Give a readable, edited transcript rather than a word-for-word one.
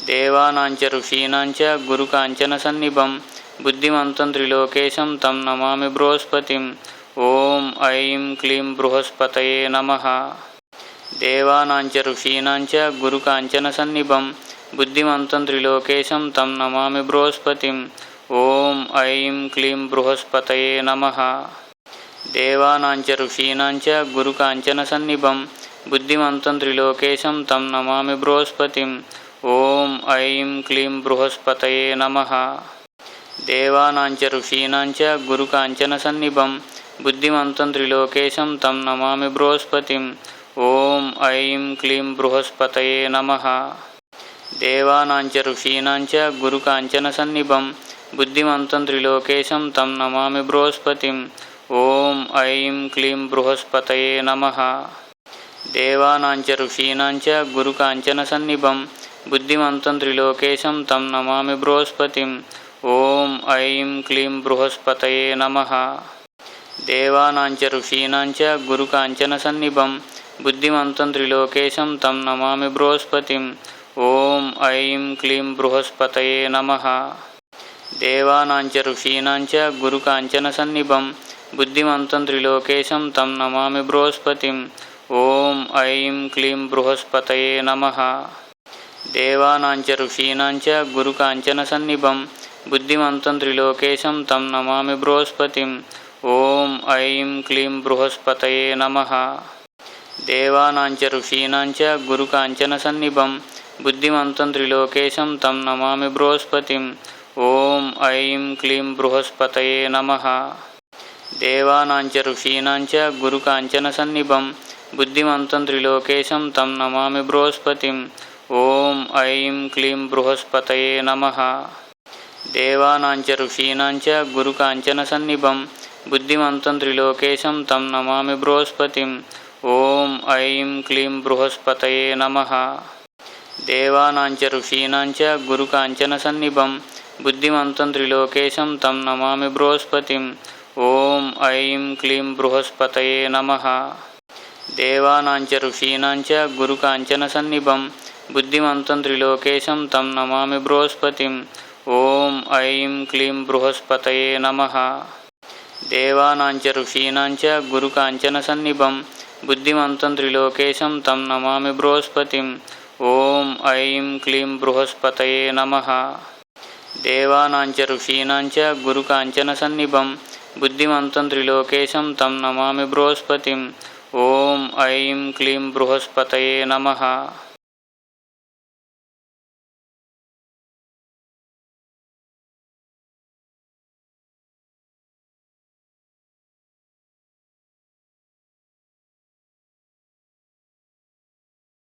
देवानांच ऋषीणांच गुरुकाञ्चनसन्निभं बुद्धिमन्तं त्रिलोकेशं तं नमामि बृहस्पतिं। ओम ऐं क्लीं बृहस्पतये नमः। देवानांच ऋषीणांच गुरुकाञ्चनसन्निभं बुद्धिमन्तं त्रिलोकेशं तं नमामि बृहस्पतिं। ओम ऐं क्लीं बृहस्पतये नमः। देवानांच ऋषीणांच गुरुकाञ्चनसन्निभं बुद्धिमन्तं त्रिलोकेशं तं नमामि बृहस्पतिं। ओम ऐं क्लीं बृहस्पतये नमः। देवानांच ऋषीणांच गुरुकाञ्चनसन्निभं बुद्धिमन्तं त्रिलोकेशं तं नमामि बृहस्पतिं। ओम ऐं क्लीं बृहस्पतये नमः। देवानांच ऋषीणांच गुरुकाञ्चनसन्निभं बुद्धिमन्तं त्रिलोकेशं तं नमामि बृहस्पतिं। ओम ऐं क्लीं बृहस्पतये नमः। देवानांच ऋषीणांच गुरुकाञ्चनसन्निभं बुद्धिमन्तं त्रिलोकेशं तं नमामि बृहस्पतिं। ओम ऐं क्लीं बृहस्पतये नमः। देवानांच ऋषीणांच गुरुकाञ्चनसन्निभं बुद्धिमन्तं त्रिलोकेशं तं नमामि बृहस्पतिं। ओम ऐं क्लीं बृहस्पतये नमः। देवानांच ऋषीणांच गुरुकाञ्चनसन्निभं बुद्धिमन्तं त्रिलोकेशं तं नमामि बृहस्पतिं। ओम ऐं क्लीं बृहस्पतये नमः। देवानांच ऋषीणांच गुरुकाञ्चनसन्निभं बुद्धिमन्तं त्रिलोकेशं तं नमामि बृहस्पतिं। ओम ऐं क्लीं बृहस्पतये नमः। देवानांच ऋषीणांच गुरुकाञ्चनसन्निभं बुद्धिमन्तं त्रिलोकेशं तं नमामि बृहस्पतिं। ओम ऐं क्लीं बृहस्पतये नमः। देवानांच ऋषीणांच गुरुकाञ्चनसन्निभं बुद्धिमन्तं त्रिलोकेशं तं नमामि बृहस्पतिं। ओम ऐं क्लीं बृहस्पतये नमः। देवानांच ऋषीणांच गुरुकाञ्चनसन्निभं बुद्धिमन्तं त्रिलोकेशं तं नमामि बृहस्पतिं। ओम ऐं क्लीं बृहस्पतये नमः। देवानांच ऋषीणांच गुरुकाञ्चनसन्निभं बुद्धिमन्तं त्रिलोकेशं तं नमामि बृहस्पतिं। ओम ऐं क्लीं बृहस्पतये नमः। देवानांच ऋषीणांच गुरुकाञ्चनसन्निभं बुद्धिमन्तं त्रिलोकेशं तं नमामि बृहस्पतिं। ओम ऐं क्लीं बृहस्पतये नमः। देवानांच ऋषीणांच गुरुकाञ्चनसन्निभं बुद्धिमन्तं त्रिलोकेशं तं नमामि बृहस्पतिं। ओम ऐं क्लीं बृहस्पतये नमः। देवानांच ऋषीणांच गुरुकाञ्चनसन्निभं बुद्धिमन्तं त्रिलोकेशं तं नमामि बृहस्पतिं। ओम ऐं क्लीं बृहस्पतये नमः।